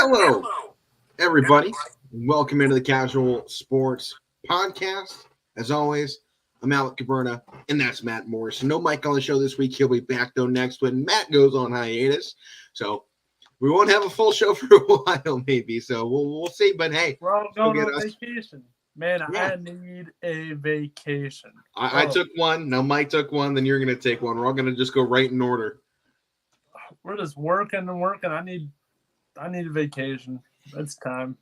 Hello, everybody. Welcome into the Casual Sports Podcast. As always, I'm Alec Caberna, and that's Matt Morris. No Mike on the show this week. He'll be back, though, next when Matt goes on hiatus. So we won't have a full show for a while, maybe. So we'll see. But hey, we're all going on vacation. Man, yeah. I need a vacation. I took one. Now Mike took one. Then you're going to take one. We're all going to just go right in order. We're just working and working. I need a vacation. It's time.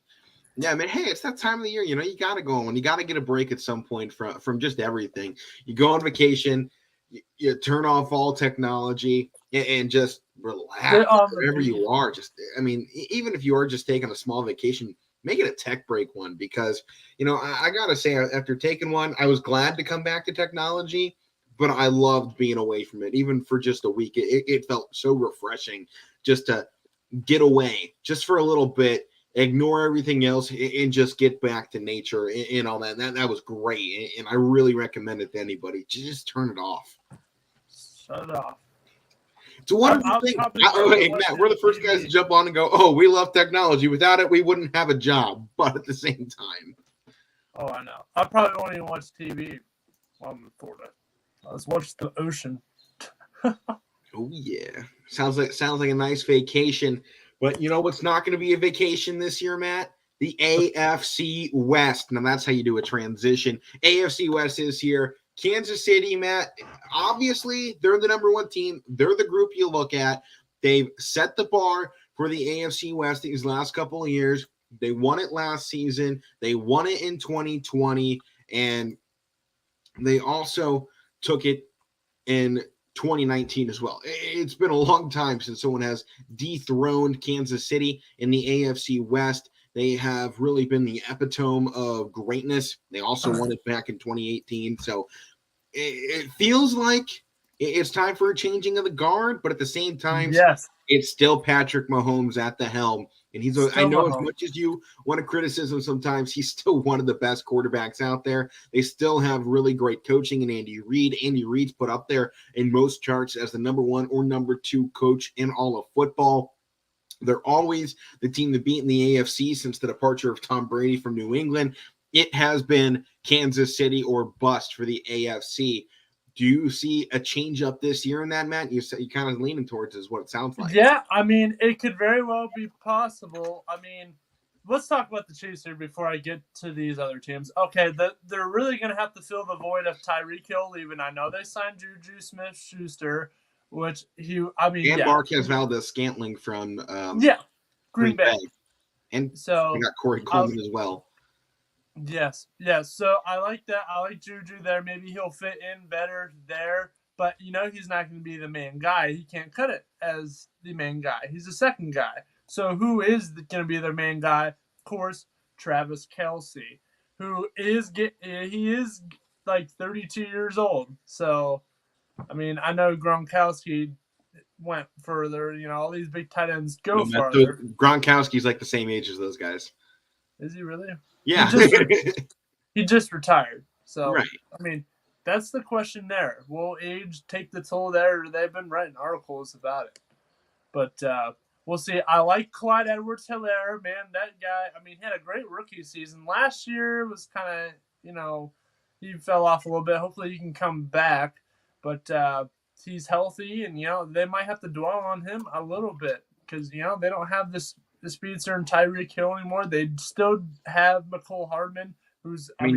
Yeah, man. Hey, it's that time of the year. You know, you got to go on. You got to get a break at some point from just everything. You go on vacation. You turn off all technology and just relax wherever you are. Even if you are just taking a small vacation, make it a tech break one because, you know, I got to say, after taking one, I was glad to come back to technology, but I loved being away from it, even for just a week. It felt so refreshing just to get away just for a little bit, ignore everything else, and just get back to nature and all that. That was great, and I really recommend it to anybody. Just turn it off. Shut it off. It's a wonderful thing. Hey, Matt, we're the first guys to jump on and go, oh, we love technology. Without it, we wouldn't have a job. But at the same time. Oh, I know. I probably won't even watch TV while I'm in Florida. I'll just watch the ocean. Oh, yeah. Sounds like a nice vacation. But you know what's not going to be a vacation this year, Matt? The AFC West. Now, that's how you do a transition. AFC West is here. Kansas City, Matt, obviously, they're the number one team. They're the group you look at. They've set the bar for the AFC West these last couple of years. They won it last season. They won it in 2020. And they also took it in 2019 as well. It's been a long time since someone has dethroned Kansas City in the AFC West. They have really been the epitome of greatness. They also won it back in 2018. So it feels like it's time for a changing of the guard, but at the same time, yes, it's still Patrick Mahomes at the helm. And I know as much as you want to criticism sometimes, he's still one of the best quarterbacks out there. They still have really great coaching in Andy Reid. Andy Reid's put up there in most charts as the number one or number two coach in all of football. They're always the team to beat in the AFC since the departure of Tom Brady from New England. It has been Kansas City or bust for the AFC. Do you see a change up this year in that, Matt? You kind of leaning towards is what it sounds like. Yeah, I mean, it could very well be possible. I mean, let's talk about the Chiefs here before I get to these other teams. Okay, they're really going to have to fill the void of Tyreek Hill leaving. I know they signed Juju Smith-Schuster, which and Marquez Valdes-Scantling from Green Bay. And so we got Corey Coleman as well. Yes. So I like that. I like Juju there. Maybe he'll fit in better there. But, you know, he's not going to be the main guy. He can't cut it as the main guy. He's the second guy. So who is going to be their main guy? Of course, Travis Kelce, who is like 32 years old. So, I mean, I know Gronkowski went further. You know, all these big tight ends go farther. Gronkowski's like the same age as those guys. Is he really? Yeah. He just retired. So, right. I mean, that's the question there. Will age take the toll there? They've been writing articles about it. But we'll see. I like Clyde Edwards-Helaire. Man, that guy, I mean, he had a great rookie season. Last year was kind of, you know, he fell off a little bit. Hopefully he can come back. But he's healthy, and, you know, they might have to dwell on him a little bit because, you know, they don't have the speedster and Tyreek Hill anymore. They still have McCole Hardman, who's keep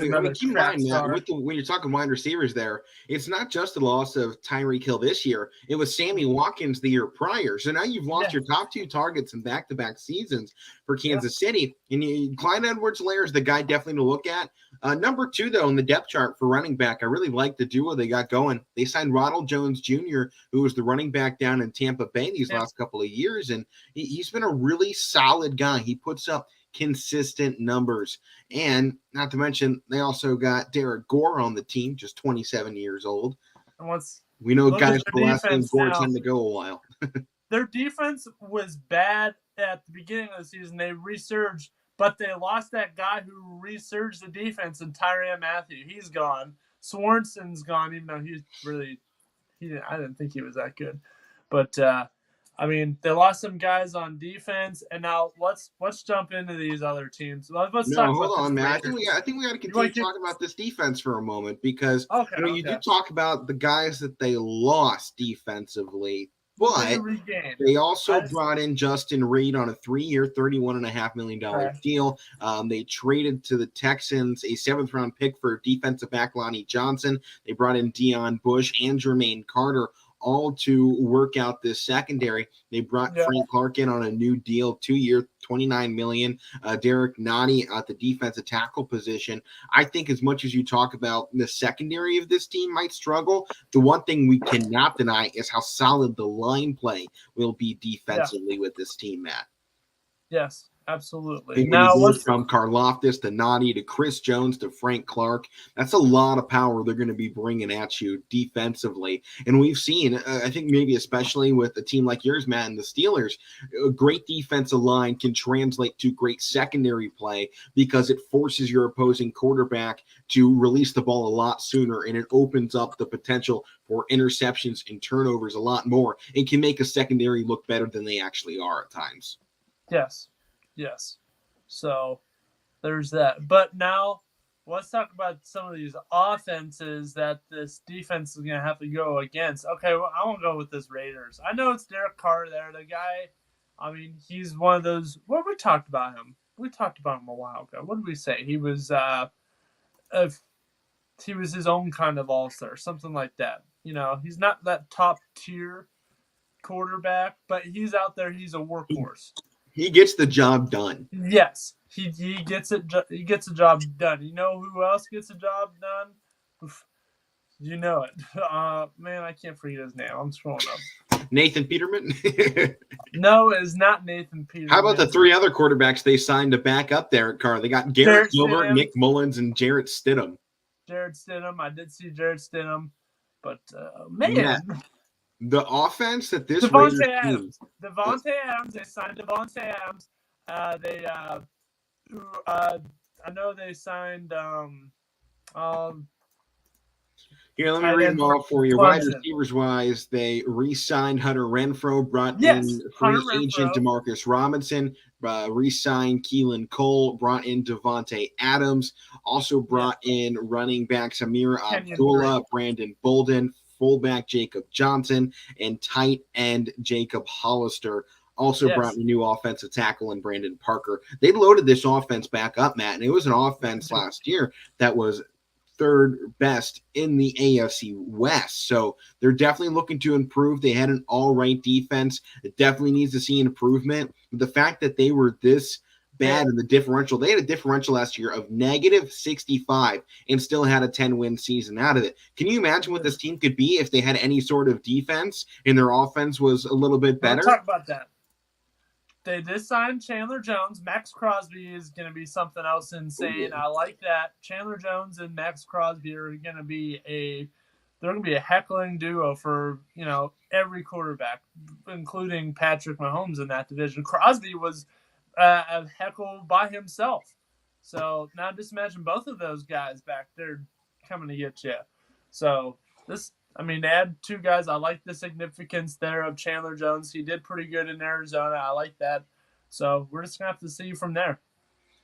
in mind now, when you're talking wide receivers there, it's not just the loss of Tyreek Hill this year. It was Sammy Watkins the year prior. So now you've lost your top two targets in back-to-back seasons for Kansas City. And Clyde Edwards-Helaire is the guy definitely to look at. Number two, though, in the depth chart for running back, I really like the duo they got going. They signed Ronald Jones Jr., who was the running back down in Tampa Bay these last couple of years. And he's been a really solid guy. He puts up consistent numbers. And not to mention, they also got Derek Gore on the team, just 27 years old. And we know guys with the last name Gore tend to go a while. Their defense was bad at the beginning of the season. They resurged, but they lost that guy who resurged the defense in Tyrann Mathieu. He's gone. Swanson's gone, even though I didn't think he was that good. But I mean, they lost some guys on defense, and now let's jump into these other teams. Let's No, talk hold about this on, man. Raiders. I think we got to You want continue to keep? talking about this defense for a moment because Okay, you okay. do talk about the guys that they lost defensively, What they but regained. they also brought in Justin Reed on a 3-year, $31.5 million deal. They traded to the Texans a seventh-round pick for defensive back Lonnie Johnson. They brought in Deion Bush and Jermaine Carter, all to work out this secondary. They brought Frank Clark in on a new deal, 2-year, $29 million. Derek Nottie at the defensive tackle position. I think as much as you talk about the secondary of this team might struggle, the one thing we cannot deny is how solid the line play will be defensively with this team, Matt. Yes, absolutely. And when Now, you go from Karlaftis to Nani to Chris Jones to Frank Clark, that's a lot of power they're going to be bringing at you defensively. And we've seen, I think maybe especially with a team like yours, Matt, and the Steelers, a great defensive line can translate to great secondary play because it forces your opposing quarterback to release the ball a lot sooner, and it opens up the potential for interceptions and turnovers a lot more and can make a secondary look better than they actually are at times. Yes. So there's that. But now let's talk about some of these offenses that this defense is going to have to go against. Okay, well, I won't go with this Raiders. I know it's Derek Carr there. The guy, I mean, he's one of those. What we talked about him? We talked about him a while ago. What did we say? He was his own kind of all-star, something like that. You know, he's not that top tier quarterback, but he's out there. He's a workhorse. He gets the job done. Yes, he gets it. He gets the job done. You know who else gets the job done? You know it. Man, I can't forget his name. I'm scrolling up. Nathan Peterman? No, it's not Nathan Peterman. How about the three other quarterbacks they signed to back up Derek Carr? They got Garrett Gilbert, Nick Mullins, and Jarrett Stidham. I did see Jarrett Stidham, but man. The offense that this Devontae Adams. They signed Devontae Adams. I know they signed. Here, let me read them all for you. Wide receivers wise, they re-signed Hunter Renfrow, brought in free agent Demarcus Robinson, re-signed Keelan Cole, brought in Devontae Adams, also brought in running backs Amir Abdullah, Brandon Bolden, fullback Jacob Johnson, and tight end Jacob Hollister. Also brought in a new offensive tackle in Brandon Parker. They loaded this offense back up, Matt, and it was an offense last year that was third best in the AFC West. So they're definitely looking to improve. They had an all right defense. It definitely needs to see an improvement. The fact that they were this bad in the differential, they had a differential last year of -65 and still had a 10-win season out of it. Can you imagine what this team could be if they had any sort of defense and their offense was a little bit better? Let's talk about that. They did sign Chandler Jones. Max Crosby is going to be something else insane. Oh, yeah. I like that. Chandler Jones and Max Crosby are going to be a heckling duo for, you know, every quarterback, including Patrick Mahomes in that division. Crosby was a heckle by himself. So now just imagine both of those guys back there coming to get you. So they had two guys. I like the significance there of Chandler Jones. He did pretty good in Arizona. I like that. So we're just going to have to see from there.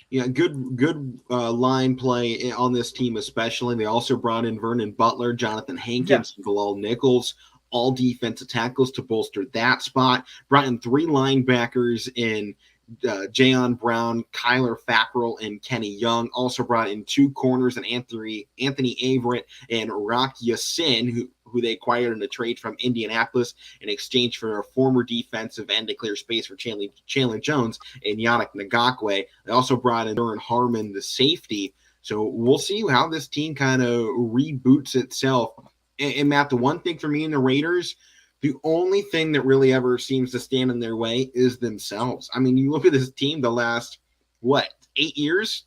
Yeah, good line play on this team especially. They also brought in Vernon Butler, Jonathan Hankins, and Bilal Nichols, all defensive tackles to bolster that spot. Brought in 3 linebackers in Jayon Brown, Kyler Fackrell, and Kenny Young. Also brought in 2 corners and Anthony Averett and Rock Yassin, who they acquired in a trade from Indianapolis in exchange for a former defensive end to clear space for Chandler Jones and Yannick Ngakoue. They also brought in Duran Harmon, the safety. So we'll see how this team kind of reboots itself. And Matt, the one thing for me and the Raiders, the only thing that really ever seems to stand in their way is themselves. I mean, you look at this team the last, 8 years?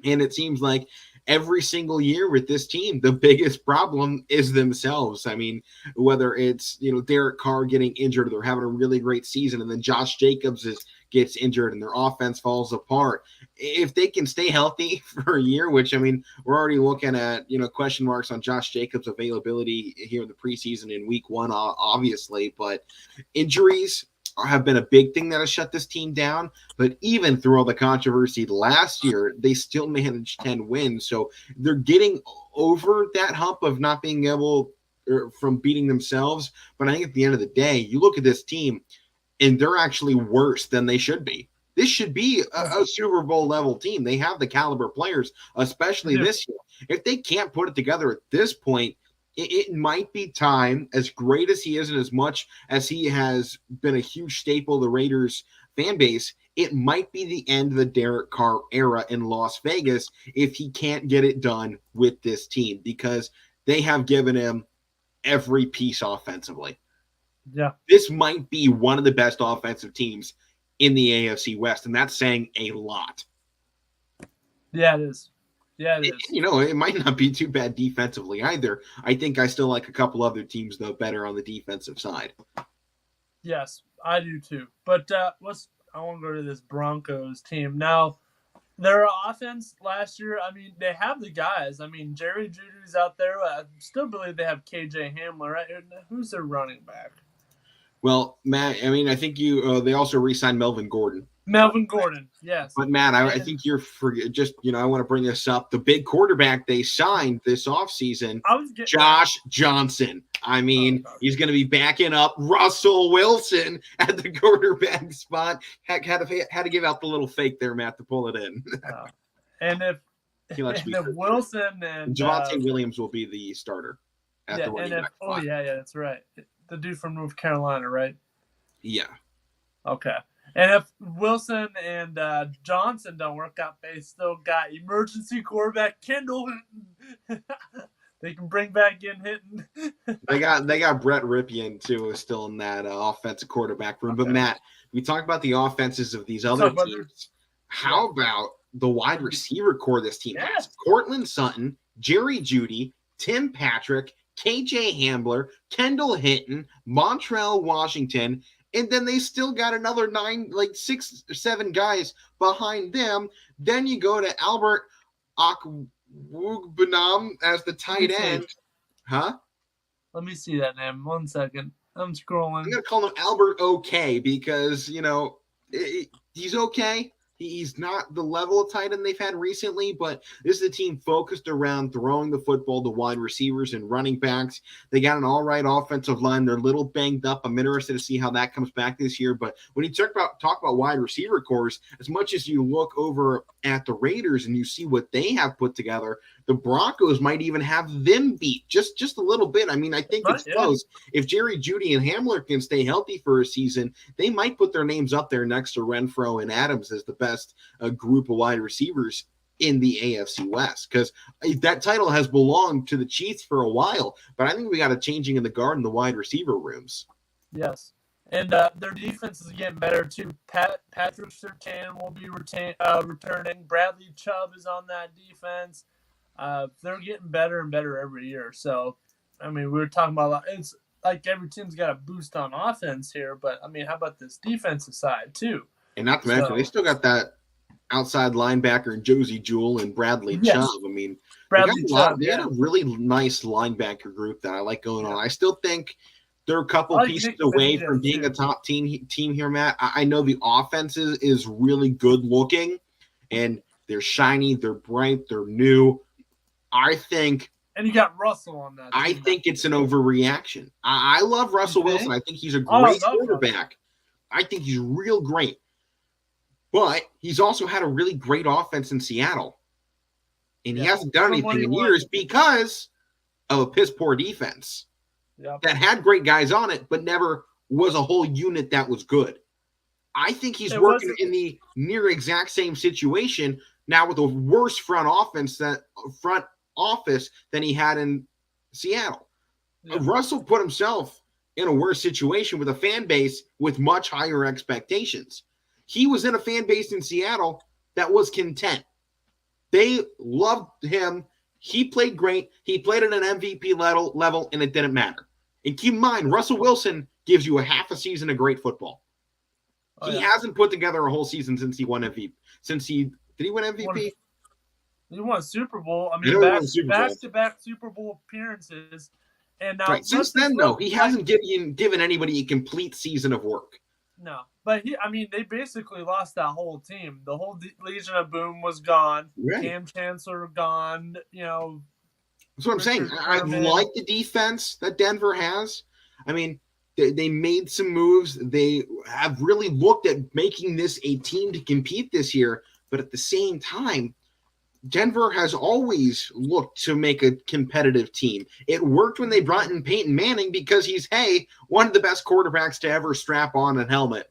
And it seems like every single year with this team, the biggest problem is themselves. I mean, whether it's, Derek Carr getting injured, or they're having a really great season, and then Josh Jacobs gets injured and their offense falls apart. If they can stay healthy for a year, which, I mean, we're already looking at, question marks on Josh Jacobs' availability here in the preseason in week 1, obviously, but injuries have been a big thing that has shut this team down. But even through all the controversy last year, they still managed 10 wins. So they're getting over that hump of not being able from beating themselves. But I think at the end of the day, you look at this team and they're actually worse than they should be. This should be a Super Bowl level team. They have the caliber players, especially this year. If they can't put it together at this point, it might be time, as great as he is and as much as he has been a huge staple of the Raiders fan base, it might be the end of the Derek Carr era in Las Vegas if he can't get it done with this team, because they have given him every piece offensively. Yeah. This might be one of the best offensive teams in the AFC West, and that's saying a lot. Yeah, it is. Yeah, it is. You know, it might not be too bad defensively either. I think I still like a couple other teams, though, better on the defensive side. Yes, I do too. But I want to go to this Broncos team. Now, their offense last year, I mean, they have the guys. I mean, Jerry Jeudy's out there. I still believe they have KJ Hamler, right? Who's their running back? Well, Matt, I mean, I think they also re-signed Melvin Gordon. Melvin Gordon, yes. But, Matt, I think you're just, I want to bring this up. The big quarterback they signed this offseason, Josh Johnson. I mean, he's going to be backing up Russell Wilson at the quarterback spot. Had to give out the little fake there, Matt, to pull it in. And if Wilson and Javonte Williams will be the starter at the running back spot. Yeah, that's right. The dude from North Carolina, right? Yeah. Okay. And if Wilson and Johnson don't work out, they still got emergency quarterback Kendall Hinton. They can bring back in Hinton. They got Brett Ripien too, still in that offensive quarterback room. Okay. But Matt, we talk about the offenses of these other teams. How about the wide receiver core this team has? Cortland Sutton, Jerry Jeudy, Tim Patrick, KJ Hamler, Kendall Hinton, Montrell Washington, and then they still got another 6 or 7 guys behind them. Then you go to Albert Okwuegbunam as the tight end. Huh? Let me see that name. 1 second. I'm scrolling. I'm going to call him Albert OK because, he's okay. He's not the level of tight end they've had recently, but this is a team focused around throwing the football to wide receivers and running backs. They got an all right offensive line. They're a little banged up. I'm interested to see how that comes back this year. But when you talk about wide receiver cores, as much as you look over at the Raiders and you see what they have put together, the Broncos might even have them beat just a little bit. I mean, I think it's close. If Jerry Jeudy and Hamler can stay healthy for a season, they might put their names up there next to Renfro and Adams as the best group of wide receivers in the AFC West, because that title has belonged to the Chiefs for a while. But I think we got a changing in the guard in the wide receiver rooms. Yes. And their defense is getting better, too. Patrick Surtain will be returning. Bradley Chubb is on that defense. They're getting better and better every year. So, I mean, we were talking about it's like every team's got a boost on offense here. But, I mean, how about this defensive side, too? And not to mention, they still got that outside linebacker Josie Jewell and Bradley Chubb. I mean, they had a really nice linebacker group that I like going on. I still think they're a couple pieces away from being a top team here, Matt. I know the offense is really good looking, and they're shiny, they're bright, they're new. I think. And you got Russell on that. I think it's an overreaction. I love Russell Wilson. I think he's a great quarterback. I think he's real great. But he's also had a really great offense in Seattle. And he hasn't done anything in years because of a piss-poor defense that had great guys on it, but never was a whole unit that was good. I think he's working in the near exact same situation now with a worse front office than he had in Seattle. Yeah. Russell put himself in a worse situation with a fan base with much higher expectations. He was in a fan base in Seattle that was content. They loved him. He played great. He played at an MVP level, and it didn't matter. And keep in mind, Russell Wilson gives you a half a season of great football. He hasn't put together a whole season since he won MVP. Did he win MVP? He won a Super Bowl. I mean, back-to-back Super Bowl appearances. And now since then, though, he hasn't given anybody a complete season of work. No, but they basically lost that whole team. The whole Legion of Boom was gone. Right. Cam Chancellor gone. That's what I'm saying. Richard I Sherman. like the defense that Denver has. I mean, they made some moves. They have really looked at making this a team to compete this year. But at the same time, Denver has always looked to make a competitive team. It worked when they brought in Peyton Manning because he's, one of the best quarterbacks to ever strap on a helmet.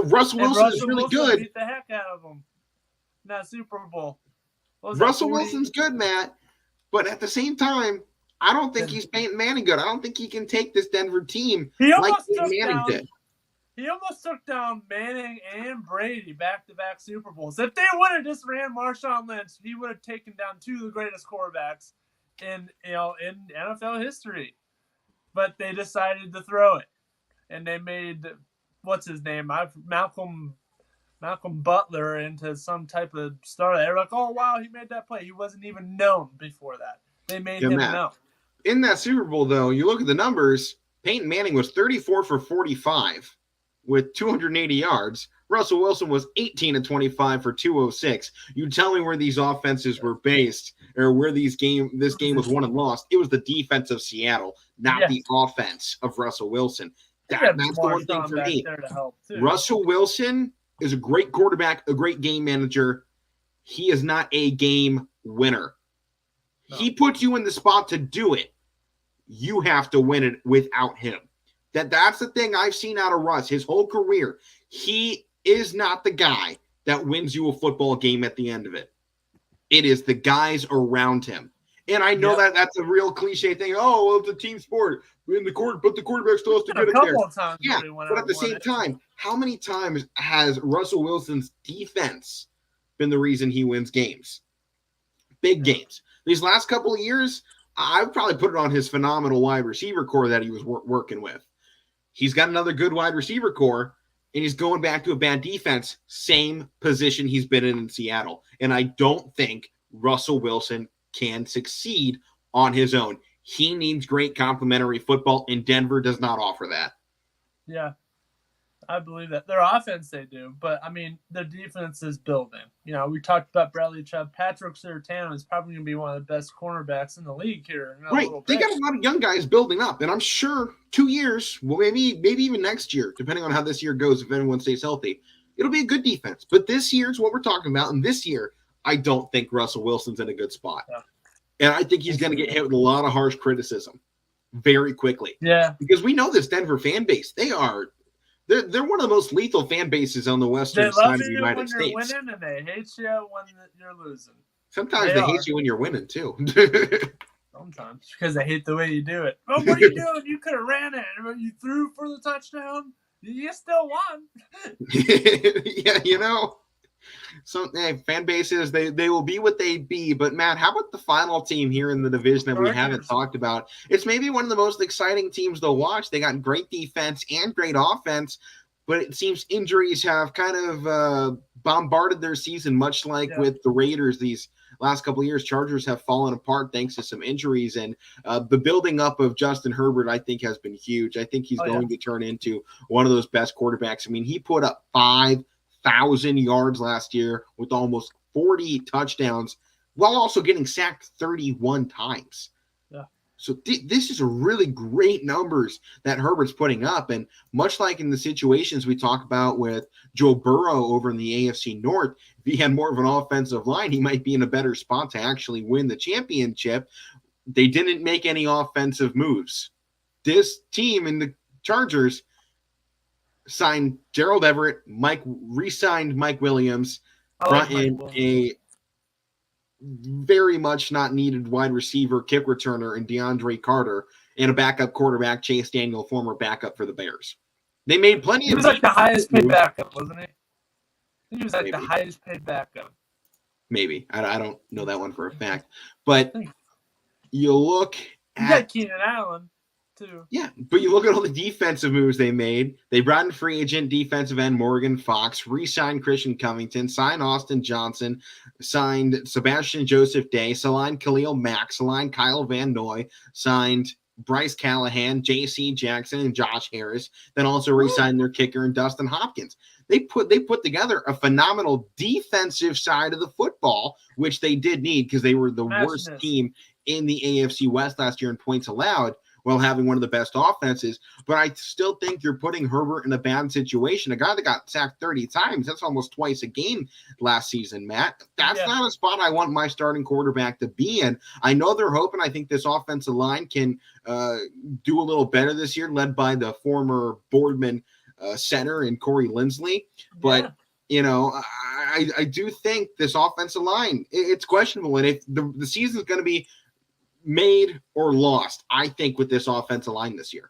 Russell Wilson is really good. Beat the heck out of him in that Super Bowl. Russell Wilson's good, Matt. But at the same time, I don't think he's Peyton Manning good. I don't think he can take this Denver team like Manning did. He almost took down Manning and Brady back-to-back Super Bowls. If they would have just ran Marshawn Lynch, he would have taken down two of the greatest quarterbacks in NFL history. But they decided to throw it, and they made what's his name, Malcolm Butler into some type of star. They're like, oh wow, he made that play. He wasn't even known before that. They made him known. In that Super Bowl, though, you look at the numbers. Peyton Manning was 34 for 45. With 280 yards. Russell Wilson was 18 of 25 for 206. You tell me where these offenses were based or where this game was won and lost. It was the defense of Seattle, not the offense of Russell Wilson. That's the one thing for me. Russell Wilson is a great quarterback, a great game manager. He is not a game winner. No. He puts you in the spot to do it. You have to win it without him. That's the thing I've seen out of Russ his whole career. He is not the guy that wins you a football game at the end of it. It is the guys around him. And I know that that's a real cliche thing. Oh, well, it's a team sport. But the quarterback still has to get it there. Yeah, but at the same time, how many times has Russell Wilson's defense been the reason he wins games? Big games. These last couple of years, I would probably put it on his phenomenal wide receiver core that he was working with. He's got another good wide receiver core, and he's going back to a bad defense, same position he's been in Seattle. And I don't think Russell Wilson can succeed on his own. He needs great complementary football, and Denver does not offer that. Yeah, I believe that. Their offense, they do, but, their defense is building. We talked about Bradley Chubb. Patrick Surtain is probably going to be one of the best cornerbacks in the league here. Right. They got a lot of young guys building up, and I'm sure 2 years, well, maybe even next year, depending on how this year goes, if anyone stays healthy, it'll be a good defense. But this year's what we're talking about, and this year, I don't think Russell Wilson's in a good spot. Yeah. And I think he's going to get hit with a lot of harsh criticism very quickly. Yeah. Because we know this Denver fan base. They're one of the most lethal fan bases on the western side of the United States. They love you when you're winning, and they hate you when you're losing. Sometimes they hate you when you're winning, too. Sometimes, because they hate the way you do it. Oh, what are you doing? You could have ran it. You threw for the touchdown. You still won. Yeah, So, fan bases, they will be what they be. But, Matt, how about the final team here in the division that we haven't talked about? It's maybe one of the most exciting teams to watch. They got great defense and great offense, but it seems injuries have kind of bombarded their season, much like with the Raiders these last couple of years. Chargers have fallen apart thanks to some injuries, and the building up of Justin Herbert, I think, has been huge. I think he's going to turn into one of those best quarterbacks. He put up 5,000 yards last year with almost 40 touchdowns while also getting sacked 31 times. Yeah. So this is a really great numbers that Herbert's putting up. And much like in the situations we talk about with Joe Burrow over in the AFC North, if he had more of an offensive line, he might be in a better spot to actually win the championship. They didn't make any offensive moves. This team in the Chargers signed Gerald Everett, re-signed Mike Williams, brought in a very much not needed wide receiver, kick returner, and DeAndre Carter, and a backup quarterback, Chase Daniel, former backup for the Bears. They made plenty of. He was like the highest paid backup, wasn't he? He was like the highest paid backup. Maybe. I don't know that one for a fact. But you look at. You got Keenan Allen, too. Yeah, but you look at all the defensive moves they made. They brought in free agent defensive end Morgan Fox, re-signed Christian Covington, signed Austin Johnson, signed Sebastian Joseph Day, signed Khalil Mack, signed Kyle Van Noy, signed Bryce Callahan, J.C. Jackson, and Josh Harris. Then also re-signed their kicker and Dustin Hopkins. They put together a phenomenal defensive side of the football, which they did need because they were the worst team in the AFC West last year in points allowed, while having one of the best offenses. But I still think you're putting Herbert in a bad situation. A guy that got sacked 30 times, that's almost twice a game last season, Matt. That's not a spot I want my starting quarterback to be in. I know they're hoping. I think this offensive line can do a little better this year, led by the former Boardman center and Corey Linsley. But, you know, I do think this offensive line, it's questionable. And if the season's going to be made or lost, I think, with this offensive line this year.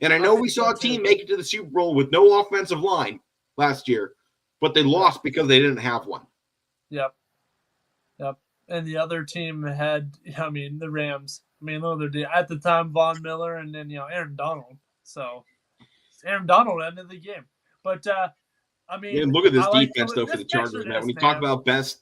And I know we saw a team make it to the Super Bowl with no offensive line last year, but they lost because they didn't have one. Yep. And the other team had, I mean, the Rams. I mean, at the time, Von Miller and then, Aaron Donald. So Aaron Donald ended the game. But, I mean, look at this defense, though, for the Chargers, Matt. When you talk about best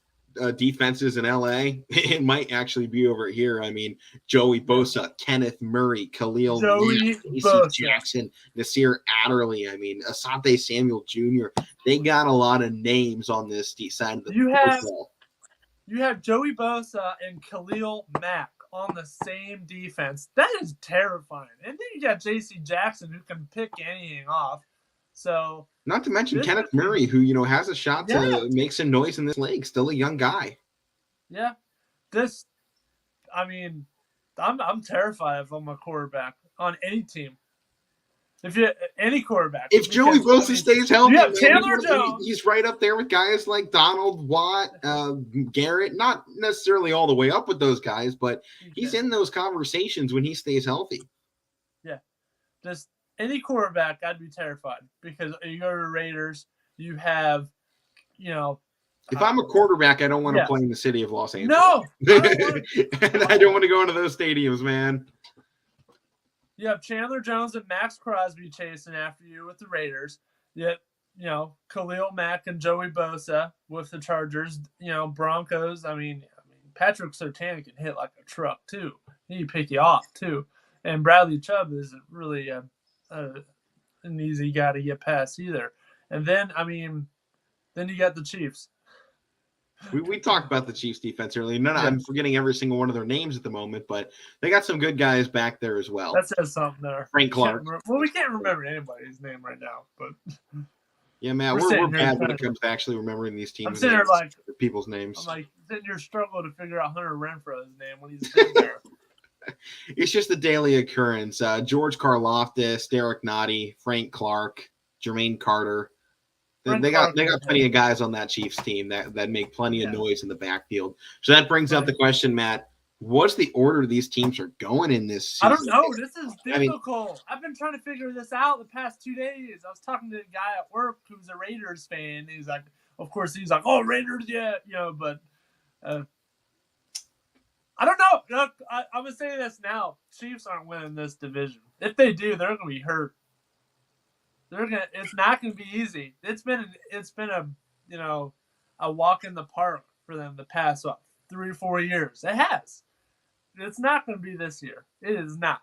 defenses in LA, it might actually be over here. I mean, Joey Bosa, Kenneth Murray, Khalil Mack, Casey Jackson, Nasir Adderley. I mean, Asante Samuel Jr. They got a lot of names on this side of the football. You have Joey Bosa and Khalil Mack on the same defense. That is terrifying. And then you got J.C. Jackson, who can pick anything off. So, not to mention Kenneth Murray, who has a shot to make some noise in this league. Still a young guy. Yeah, I'm terrified if I'm a quarterback on any team. Any quarterback. If Joey Bosa stays healthy, Chandler Jones. He's right up there with guys like Donald, Watt, Garrett. Not necessarily all the way up with those guys, but he's in those conversations when he stays healthy. Yeah, just any quarterback, I'd be terrified because you go to the Raiders, you have, If I'm a quarterback, I don't want to play in the city of Los Angeles. No. And I don't want to go into those stadiums, man. You have Chandler Jones and Max Crosby chasing after you with the Raiders. Yet, Khalil Mack and Joey Bosa with the Chargers. Broncos. I mean, Patrick Surtain can hit like a truck too. He can pick you off too. And Bradley Chubb isn't really an easy guy to get past either. And then, then you got the Chiefs. We talked about the Chiefs defense earlier. I'm forgetting every single one of their names at the moment, but they got some good guys back there as well. That says something there. Frank Clark. We can't remember anybody's name right now, but yeah, man, we're bad when it comes to actually remembering these teams. I'm sitting there like people's names. I'm like sitting here struggling to figure out Hunter Renfro's name when he's been there. It's just a daily occurrence. George Karlaftis, Derek Nottie, Frank Clark, Jermaine Carter. They got plenty of guys on that Chiefs team that make plenty of noise in the backfield. So that brings up the question, Matt. What's the order these teams are going in this season? I don't know. This is difficult. I've been trying to figure this out the past 2 days. I was talking to a guy at work who's a Raiders fan. He's like, oh, Raiders, yeah, but I don't know. I'm going to say this now. Chiefs aren't winning this division. If they do, they're going to be hurt. It's not going to be easy. It's been a walk in the park for them the past 3 or 4 years. It has. It's not going to be this year. It is not.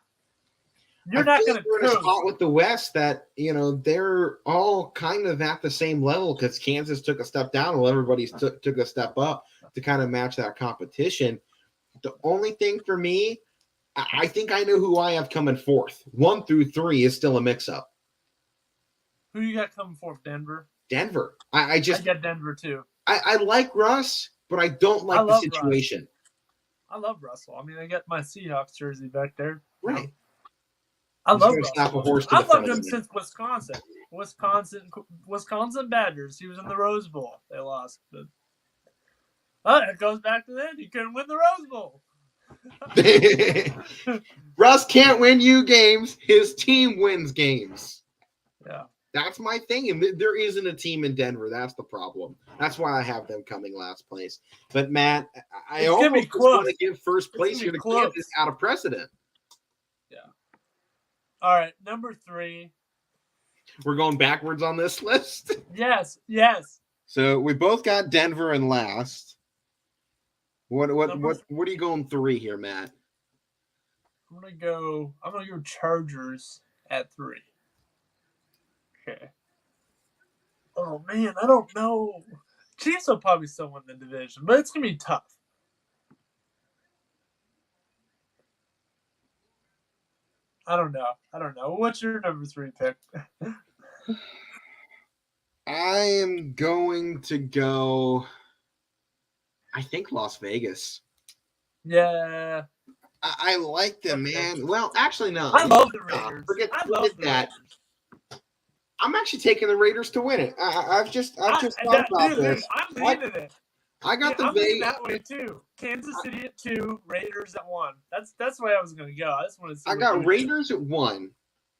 You're not going to. We're in a spot with the West that they're all kind of at the same level because Kansas took a step down while everybody took a step up to kind of match that competition. The only thing for me, I think I know who I have coming fourth. 1 through 3 is still a mix-up. Who you got coming fourth? Denver. I got Denver too. I like Russ, but I don't like the situation. Russ. I love Russell. I got my Seahawks jersey back there. Right. I love Russell. I've loved him since Wisconsin. Wisconsin Badgers. He was in the Rose Bowl. They lost, but it goes back to then. He couldn't win the Rose Bowl. Russ can't win you games. His team wins games. Yeah. That's my thing. And there isn't a team in Denver. That's the problem. That's why I have them coming last place. But, Matt, I almost want to give first place here to Kansas out of precedent. Yeah. All right. Number 3. We're going backwards on this list? Yes. So we both got Denver in last. What are you going 3 here, Matt? I'm gonna go Chargers at 3. Okay. Oh man, I don't know. Chiefs will probably still win the division, but it's gonna be tough. I don't know. What's your number 3 pick? I am going to go, I think, Las Vegas. Yeah. I like them, Okay. man. Well, actually, no. I love the Raiders. Forget the that. Raiders. I'm actually taking the Raiders to win it. I've just thought about this. I'm leaning it. I got the I'm leaning Vegas. that way too. Kansas City at 2, Raiders at 1. That's the way I was gonna go. I just want to see. I got Raiders at 1.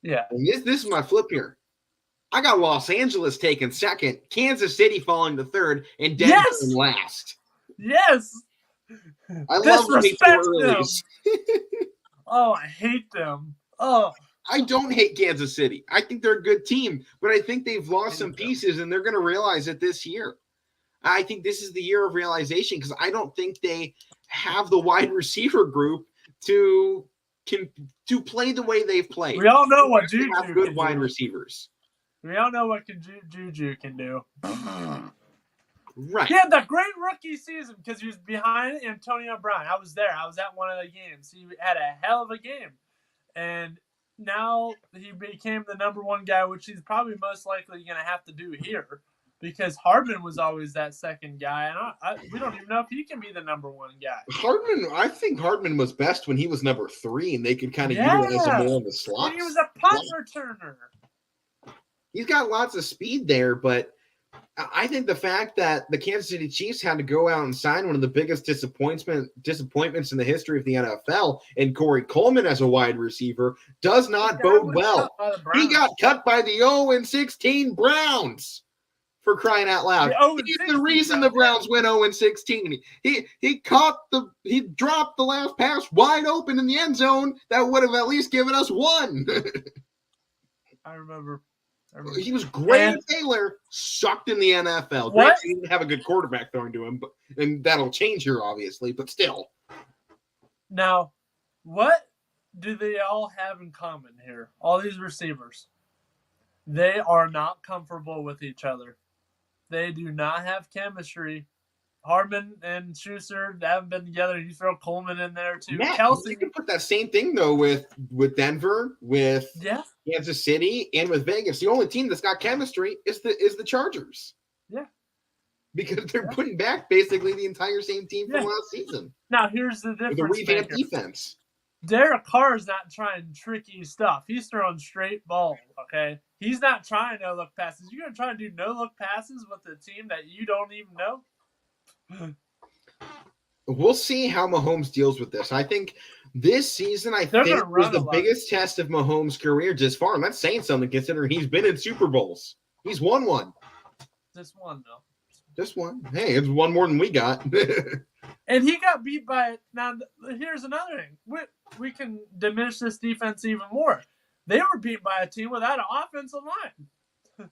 Yeah. And this is my flip here. I got Los Angeles taking 2nd, Kansas City falling to 3rd, and Denver in last. Yes. I love Disrespect them. Oh, I hate them. Oh. I don't hate Kansas City. I think they're a good team, but I think they've lost some pieces, and they're going to realize it this year. I think this is the year of realization because I don't think they have the wide receiver group to play the way they've played. We all know what Juju have good wide receivers. We all know what Juju can do. Right. He had that great rookie season because he was behind Antonio Brown. I was there. I was at one of the games. He had a hell of a game. And now he became the number 1 guy, which he's probably most likely going to have to do here because Hardman was always that second guy. And we don't even know if he can be the number 1 guy. I think Hardman was best when he was number 3, and they could kind of utilize him more in the slot. When he was a punt returner. He's got lots of speed there, but I think the fact that the Kansas City Chiefs had to go out and sign one of the biggest disappointments in the history of the NFL, and Corey Coleman as a wide receiver, does not bode well. He got cut by the 0-16 Browns, for crying out loud. He's the reason the Browns went 0-16. He dropped the last pass wide open in the end zone that would have at least given us 1. I remember. He was great. Taylor sucked in the NFL. Great, he didn't have a good quarterback throwing to him, and that'll change here, obviously, but still. Now, what do they all have in common here? All these receivers. They are not comfortable with each other. They do not have chemistry. Hardman and Schuster haven't been together. You throw Coleman in there too. Matt, Kelsey, you can put that same thing though with Denver, with Kansas City, and with Vegas. The only team that's got chemistry is the Chargers. Yeah, because they're putting back basically the entire same team from last season. Now here's the difference: with a revamped defense. Derek Carr's not trying tricky stuff. He's throwing straight balls. Okay, he's not trying no look passes. You're gonna try to do no look passes with a team that you don't even know. We'll see how Mahomes deals with this. I think this season, was the biggest test of Mahomes' career just far. And that's saying something considering he's been in Super Bowls. He's won one. Just one, though. Just one. Hey, it's one more than we got. And he got beat by – now, here's another thing. We can diminish this defense even more. They were beat by a team without an offensive line.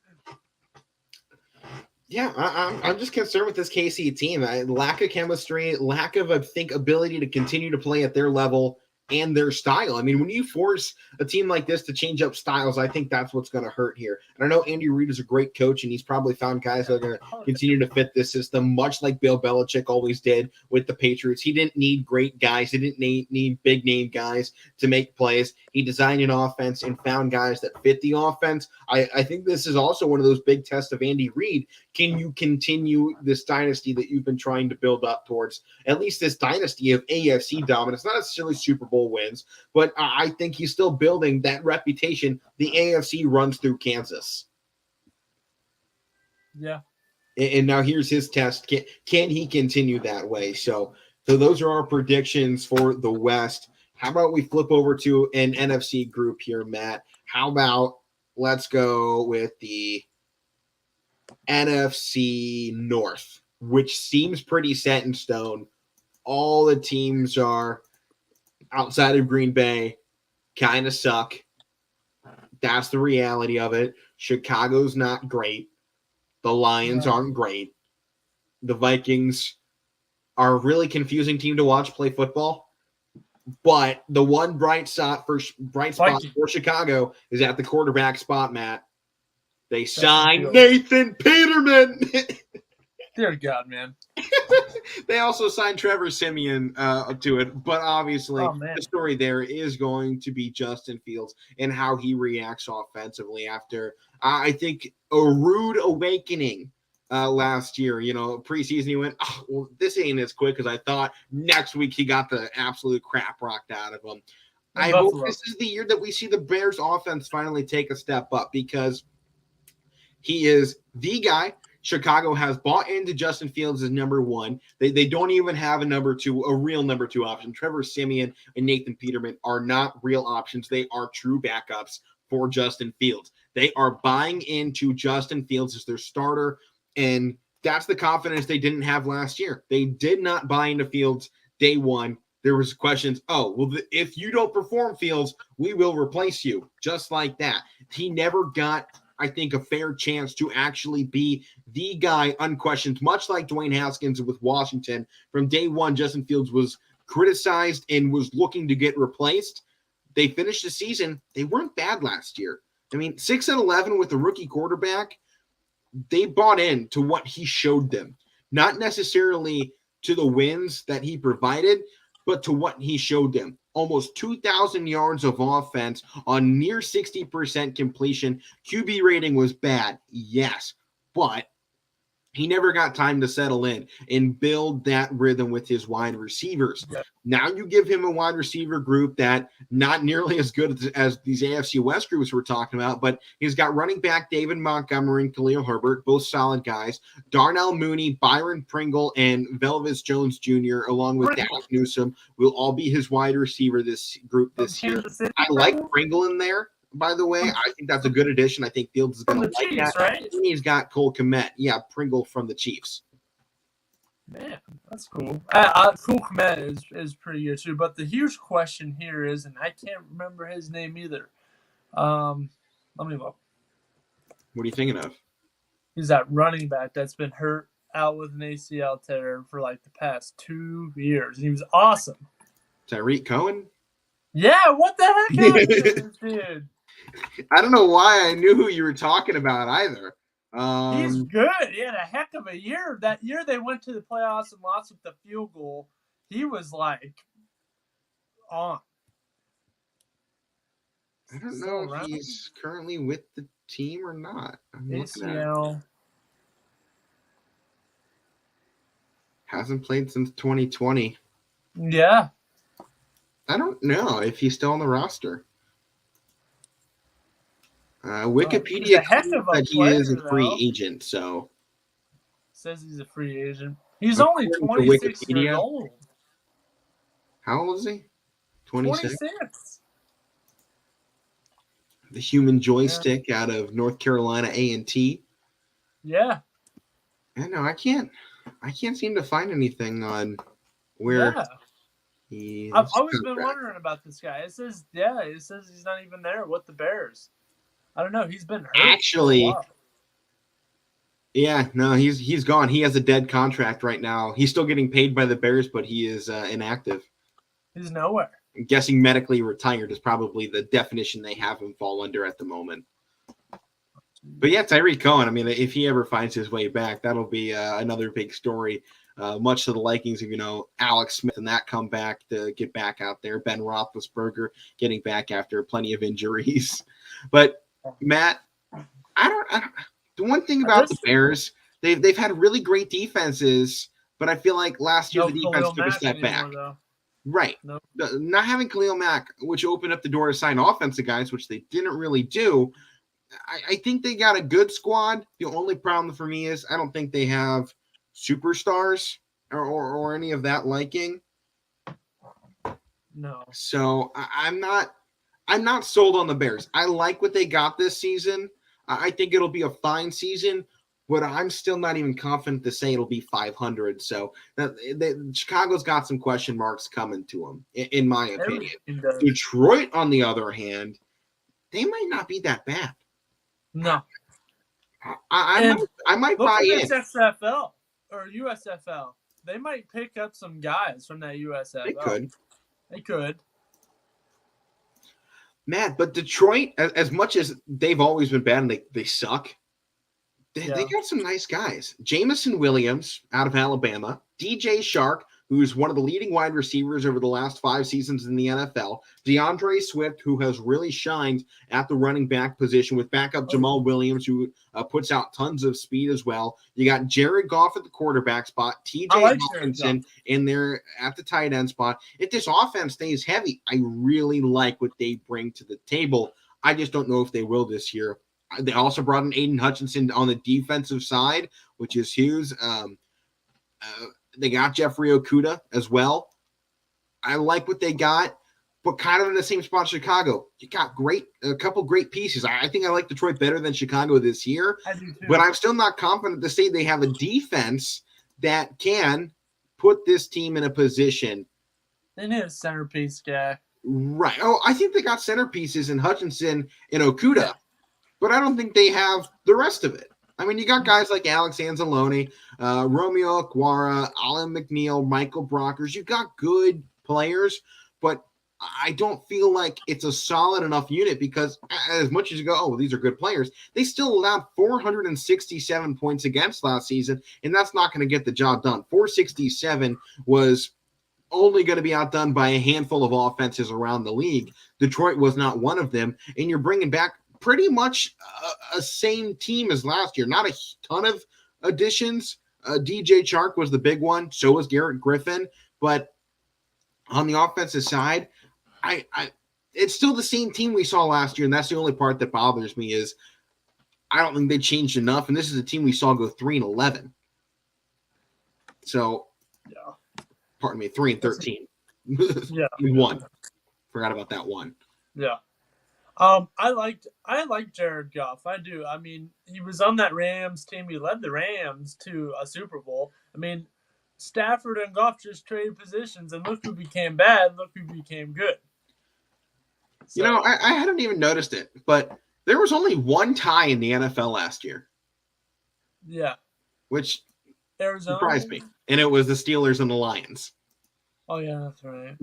Yeah, I'm just concerned with this KC team. Lack of chemistry, lack of, I think, ability to continue to play at their level and their style. I mean, when you force a team like this to change up styles, I think that's what's going to hurt here. And I know Andy Reid is a great coach, and he's probably found guys that are going to continue to fit this system, much like Bill Belichick always did with the Patriots. He didn't need great guys. He didn't need big-name guys to make plays. He designed an offense and found guys that fit the offense. I think this is also one of those big tests of Andy Reid. Can you continue this dynasty that you've been trying to build up towards? At least this dynasty of AFC dominance, not necessarily Super Bowl wins, but I think he's still building that reputation. The AFC runs through Kansas. Yeah. And now here's his test. Can he continue that way? So those are our predictions for the West. How about we flip over to an NFC group here, Matt? How about let's go with the NFC North, which seems pretty set in stone. All the teams are outside of Green Bay, kind of suck. That's the reality of it. Chicago's not great. The Lions aren't great. The Vikings are a really confusing team to watch play football. But the one bright spot for Viking. Chicago is at the quarterback spot, Matt. They Justin signed Fields. Nathan Peterman. Dear God, man. They also signed Trevor Siemian to it, but obviously Oh, man. the story there is going to be Justin Fields and how he reacts offensively after I think a rude awakening last year. You know, preseason he went, oh, well, this ain't as quick as I thought. Next week he got the absolute crap rocked out of him. I hope this is the year that we see the Bears offense finally take a step up because he is the guy. Chicago has bought into Justin Fields as number one. They don't even have a number two, a real number two option. Trevor Siemian and Nathan Peterman are not real options. They are true backups for Justin Fields. They are buying into Justin Fields as their starter, and that's the confidence they didn't have last year. They did not buy into Fields day one. There was questions, oh, well, if you don't perform, Fields, we will replace you. Just like that. He never got, I think, a fair chance to actually be the guy unquestioned, much like Dwayne Haskins with Washington. From day one, Justin Fields was criticized and was looking to get replaced. They finished the season. They weren't bad last year. I mean, 6-11 with a rookie quarterback. They bought in to what he showed them, not necessarily to the wins that he provided, but to what he showed them. Almost 2,000 yards of offense on near 60% completion. QB rating was bad, yes, but he never got time to settle in and build that rhythm with his wide receivers. Yeah. Now you give him a wide receiver group that not nearly as good as these AFC West groups we're talking about, but he's got running back David Montgomery and Khalil Herbert, both solid guys. Darnell Mooney, Byron Pringle, and Velvis Jones Jr., along with Dak Newsome, will all be his wide receiver this group this year. I like Pringle in there. By the way, I think that's a good addition. I think Fields is going to like Chiefs, that. right? And he's got Cole Kmet. Yeah, Pringle from the Chiefs. Man, that's cool. Cole Kmet is pretty good too. But the huge question here is, and I can't remember his name either. Let me look. What are you thinking of? He's that running back that's been hurt out with an ACL tear for like the past 2 years, and he was awesome. Tyreek Cohen? Yeah, what the heck happened to this dude? I don't know why I knew who you were talking about either. He's good. He had a heck of a year. That year they went to the playoffs and lost with the field goal. He was like on. I don't know if he's currently with the team or not. ACL. Hasn't played since 2020. Yeah. I don't know if he's still on the roster. Wikipedia claims that he is a free agent, so says he's a free agent. He's only 26 years old. How old is he? 26. 26. The human joystick out of North Carolina A&T. Yeah. I know. I can't seem to find anything on where he. I've always been wondering about this guy. It says he's not even there with the Bears. I don't know. He's been hurt. Actually, yeah, no, he's gone. He has a dead contract right now. He's still getting paid by the Bears, but he is inactive. He's nowhere. I'm guessing medically retired is probably the definition they have him fall under at the moment. But yeah, Tyreek Cohen, I mean, if he ever finds his way back, that'll be another big story. Much to the likings of, Alex Smith and that comeback to get back out there. Ben Roethlisberger getting back after plenty of injuries. But Matt, I don't. The one thing about the Bears, they've had really great defenses, but I feel like last year the defense took a step back. Right. Nope. Not having Khalil Mack, which opened up the door to sign offensive guys, which they didn't really do. I think they got a good squad. The only problem for me is I don't think they have superstars or any of that liking. No. So I'm not sold on the Bears. I like what they got this season. I think it'll be a fine season, but I'm still not even confident to say it'll be 500. So Chicago's got some question marks coming to them, in my opinion. Detroit, on the other hand, they might not be that bad. No. I might buy in. XFL or USFL. They might pick up some guys from that USFL. They could. They could. Matt, but Detroit, as much as they've always been bad and they suck, they got some nice guys. Jamison Williams out of Alabama, DJ Shark, who's one of the leading wide receivers over the last 5 seasons in the NFL, DeAndre Swift, who has really shined at the running back position with backup Jamal Williams, who puts out tons of speed as well. You got Jared Goff at the quarterback spot, TJ Hawkinson in there at the tight end spot. If this offense stays heavy, I really like what they bring to the table. I just don't know if they will this year. They also brought in Aiden Hutchinson on the defensive side, which is huge. They got Jeffrey Okudah as well. I like what they got, but kind of in the same spot Chicago. You got a couple great pieces. I think I like Detroit better than Chicago this year, I do too. But I'm still not confident to say they have a defense that can put this team in a position. They need a centerpiece guy. Right. Oh, I think they got centerpieces in Hutchinson and Okudah, but I don't think they have the rest of it. I mean, you got guys like Alex Anzalone, Romeo Okwara, Alan McNeil, Michael Brockers. You got good players, but I don't feel like it's a solid enough unit because as much as you go, oh, these are good players, they still allowed 467 points against last season, and that's not going to get the job done. 467 was only going to be outdone by a handful of offenses around the league. Detroit was not one of them, and you're bringing back pretty much a same team as last year. Not a ton of additions. DJ Chark was the big one. So was Garrett Griffin. But on the offensive side, it's still the same team we saw last year, and that's the only part that bothers me is I don't think they changed enough, and this is a team we saw go 3-11. So, pardon me, 3-13. Yeah, one. Forgot about that one. Yeah. I liked Jared Goff. I do. I mean, he was on that Rams team. He led the Rams to a Super Bowl. I mean, Stafford and Goff just traded positions, and look who became bad. Look who became good. So, I hadn't even noticed it, but there was only one tie in the NFL last year. Yeah. Which Arizona surprised me. And it was the Steelers and the Lions. Oh, yeah, that's right.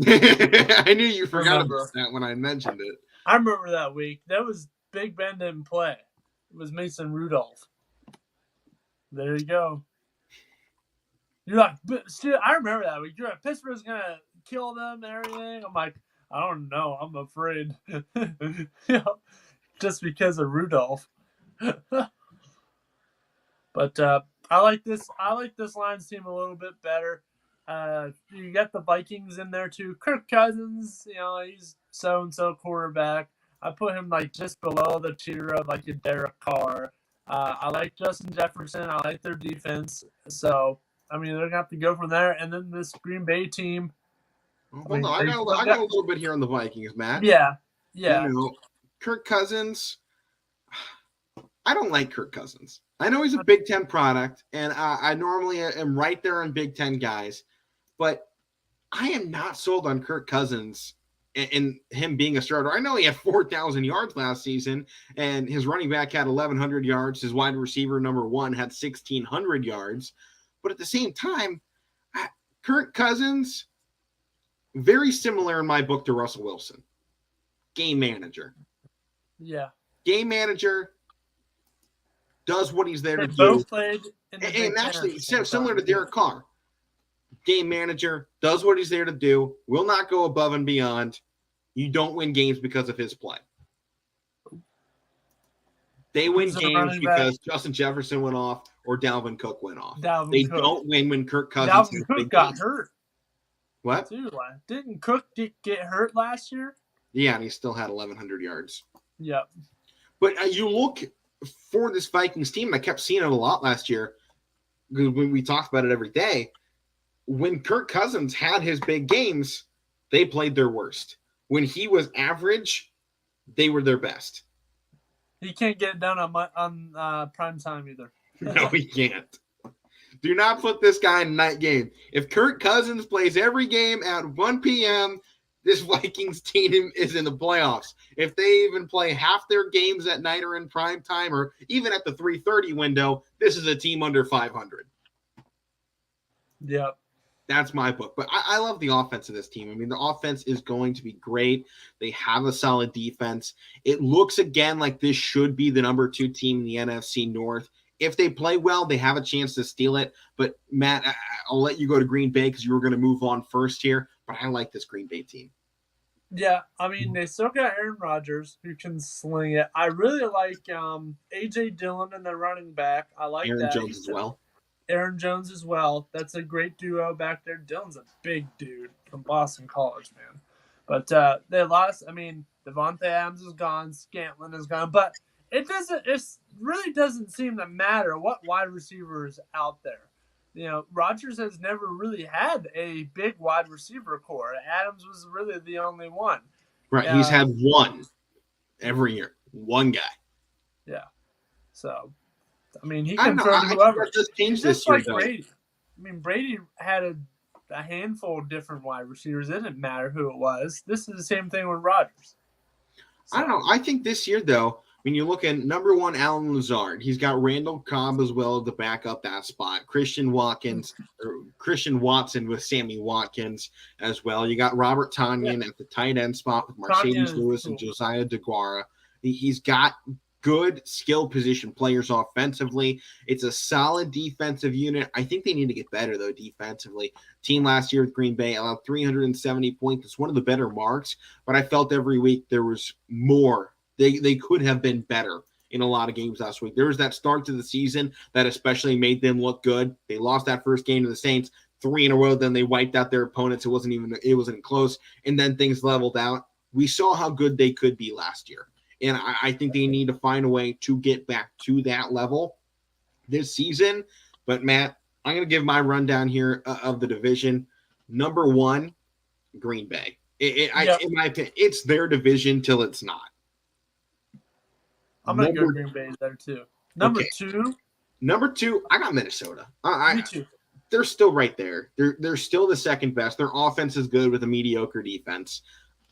I knew you forgot about that when I mentioned it. I remember that week. That was Big Ben didn't play. It was Mason Rudolph. There you go. You're like, I remember that week. You're like, Pittsburgh's going to kill them and everything. I'm like, I don't know. I'm afraid. Just because of Rudolph. But I like this Lions team a little bit better. You got the Vikings in there too. Kirk Cousins, he's so-and-so quarterback. I put him like just below the tier of like a Derek Carr. I like Justin Jefferson. I like their defense. So, I mean, they're going to have to go from there. And then this Green Bay team. Hold on. I got a little bit here on the Vikings, Matt. Yeah. Kirk Cousins. I don't like Kirk Cousins. I know he's a Big Ten product, and I normally am right there on Big Ten guys, but I am not sold on Kirk Cousins and him being a starter. I know he had 4,000 yards last season, and his running back had 1,100 yards. His wide receiver, number 1, had 1,600 yards. But at the same time, Kirk Cousins, very similar in my book to Russell Wilson. Game manager. Yeah. Game manager, does what he's there to do. Both played in the and actually, similar to Derek Carr. Game manager, does what he's there to do, will not go above and beyond. You don't win games because of his play. They win games because Justin Jefferson went off or Dalvin Cook went off. They don't win when Kirk Cousins got hurt. What? Didn't Cook get hurt last year? Yeah, and he still had 1,100 yards. Yep. But you look for this Vikings team, I kept seeing it a lot last year when we talked about it every day. When Kirk Cousins had his big games, they played their worst. When he was average, they were their best. He can't get it done on prime time either. No, he can't. Do not put this guy in a night game. If Kirk Cousins plays every game at 1 p.m., this Vikings team is in the playoffs. If they even play half their games at night or in prime time or even at the 3:30 window, this is a team under 500. Yep. That's my book. But I love the offense of this team. I mean, the offense is going to be great. They have a solid defense. It looks again like this should be the number 2 team in the NFC North. If they play well, they have a chance to steal it. But Matt, I'll let you go to Green Bay because you were going to move on first here. But I like this Green Bay team. Yeah, I mean, they still got Aaron Rodgers who can sling it. I really like A.J. Dillon and their running back. I like Aaron that. Jones as well. Aaron Jones as well. That's a great duo back there. Dillon's a big dude from Boston College, man. But they lost. I mean, Devontae Adams is gone. Scantlin is gone. But it really doesn't seem to matter what wide receiver is out there. You know, Rodgers has never really had a big wide receiver core. Adams was really the only one. Right. He's had one every year. One guy. Yeah. So, I mean, he can throw to whoever. Just changed this like Brady. I mean, Brady had a handful of different wide receivers. It didn't matter who it was. This is the same thing with Rodgers. So. I don't know. I think this year, though, when you look at number 1, Allen Lazard, he's got Randall Cobb as well to back up that spot. Christian Watson with Sammy Watkins as well. You got Robert Tonyan at the tight end spot with Mercedes Lewis and Josiah DeGuara. He's got good skill position players offensively. It's a solid defensive unit. I think they need to get better, though, defensively. Team last year with Green Bay allowed 370 points. It's one of the better marks, but I felt every week there was more. They could have been better in a lot of games last week. There was that start to the season that especially made them look good. They lost that first game to the Saints 3 in a row. Then they wiped out their opponents. It wasn't close. And then things leveled out. We saw how good they could be last year. And I think they need to find a way to get back to that level this season. But, Matt, I'm going to give my rundown here of the division. Number 1, Green Bay. In my opinion, it's their division till it's not. I'm going to go Green Bay there, too. Number 2, I got Minnesota. Me too. They're still right there. They're still the second best. Their offense is good with a mediocre defense.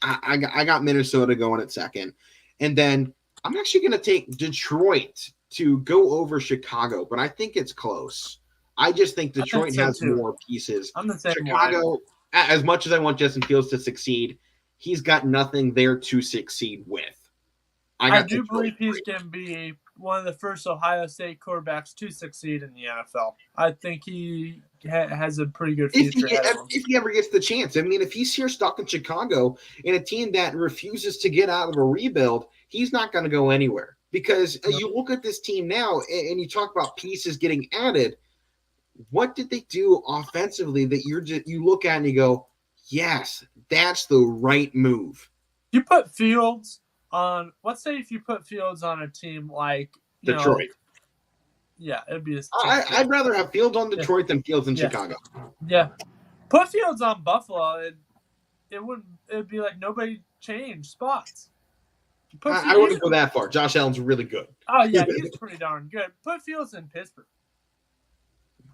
I got Minnesota going at second. And then I'm actually going to take Detroit to go over Chicago, but I think it's close. I just think Detroit has more pieces. I'm the same Chicago, as much as I want Justin Fields to succeed, he's got nothing there to succeed with. I do believe he's going to be one of the first Ohio State quarterbacks to succeed in the NFL. I think he has a pretty good future. If he ever gets the chance. I mean, if he's here stuck in Chicago in a team that refuses to get out of a rebuild, he's not going to go anywhere. Because you look at this team now and you talk about pieces getting added. What did they do offensively that you look at and you go, yes, that's the right move? You put Fields on, let's say if you put Fields on a team like Detroit. It'd be. I'd rather have Fields on Detroit than Fields in Chicago. Yeah, put Fields on Buffalo. It'd be like nobody changed spots. I wouldn't go that far. Josh Allen's really good. Oh yeah, he's pretty darn good. Put Fields in Pittsburgh.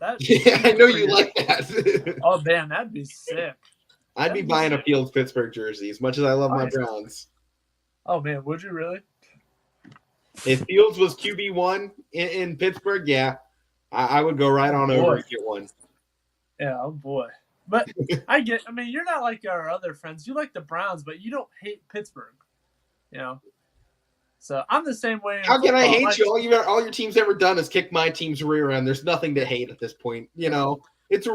I know you like that. Oh man, that'd be sick. I'd be buying a Fields Pittsburgh jersey as much as I love my Browns. Oh man, would you really? If Fields was QB1 in Pittsburgh, yeah, I would go right on over and get one. Yeah, oh boy. But I mean, you're not like our other friends. You like the Browns, but you don't hate Pittsburgh. You know? So I'm the same way. How can I hate you? All your team's ever done is kick my team's rear end. There's nothing to hate at this point. You know, it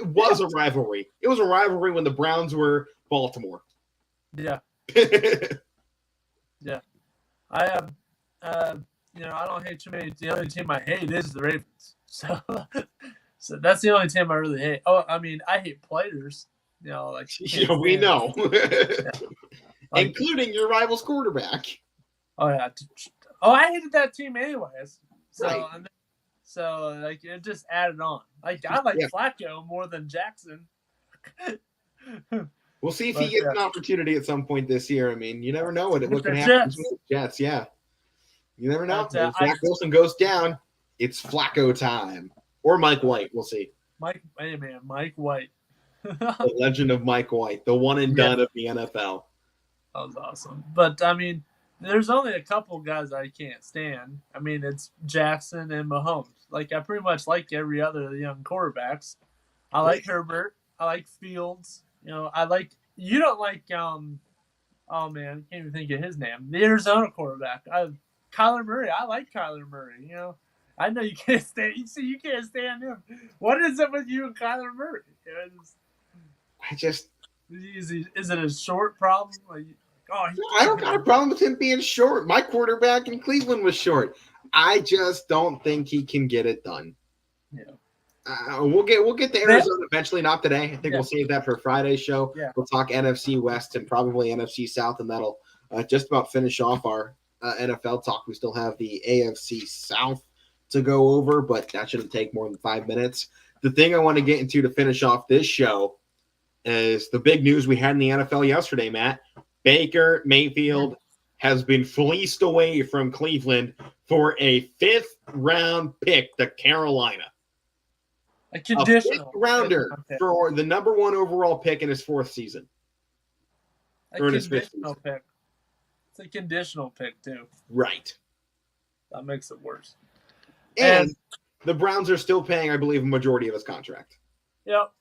was a rivalry. It was a rivalry when the Browns were Baltimore. Yeah. Yeah. I have, I don't hate too many. The only team I hate is the Ravens. So that's the only team I really hate. Oh, I mean, I hate players. You know, like we know, including your rival's quarterback. Oh yeah. Oh, I hated that team anyways. So right. So like it just added on. Like I like Flacco more than Jackson. We'll see if he gets an opportunity at some point this year. I mean, you never know what can happen with the Jets. Yeah, you never know. If Zach Wilson goes down, it's Flacco time or Mike White. We'll see. Mike White, the legend of Mike White, the one and done of the NFL. That was awesome. But I mean, there's only a couple guys I can't stand. I mean, it's Jackson and Mahomes. Like I pretty much like every other young quarterbacks. I like Herbert. I like Fields. I like you don't like oh man, I can't even think of his name. The Arizona quarterback. Kyler Murray. I like Kyler Murray. I know you can't stand. You can't stand him. What is it with you and Kyler Murray? I just Is it a short problem? I don't got a problem with him being short. My quarterback in Cleveland was short. I just don't think he can get it done. Yeah. We'll get to Arizona eventually, not today. I think we'll save that for Friday's show. Yeah. We'll talk NFC West and probably NFC South, and that'll just about finish off our NFL talk. We still have the AFC South to go over, but that shouldn't take more than 5 minutes. The thing I want to get into to finish off this show is the big news we had in the NFL yesterday, Matt. Baker Mayfield has been fleeced away from Cleveland for a 5th-round pick to Carolina. A conditional 5th rounder for the number 1 overall pick in his 4th season. A conditional pick. It's a conditional pick, too. Right. That makes it worse. And the Browns are still paying, I believe, a majority of his contract. Yep.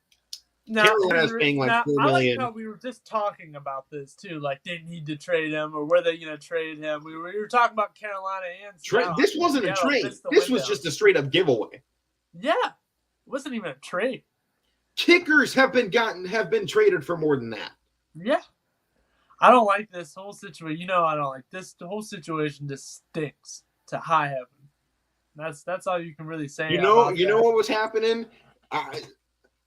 Carolina's paying like $4 million. I like how we were just talking about this too. Like, they need to trade him, or were they going to trade him? We were talking about Carolina and South. This wasn't a trade. This was just a straight up giveaway. Yeah, it wasn't even a trade. Kickers have been traded for more than that. Yeah, I don't like this whole situation. I don't like this. The whole situation just stinks to high heaven. That's all you can really say. You know what was happening?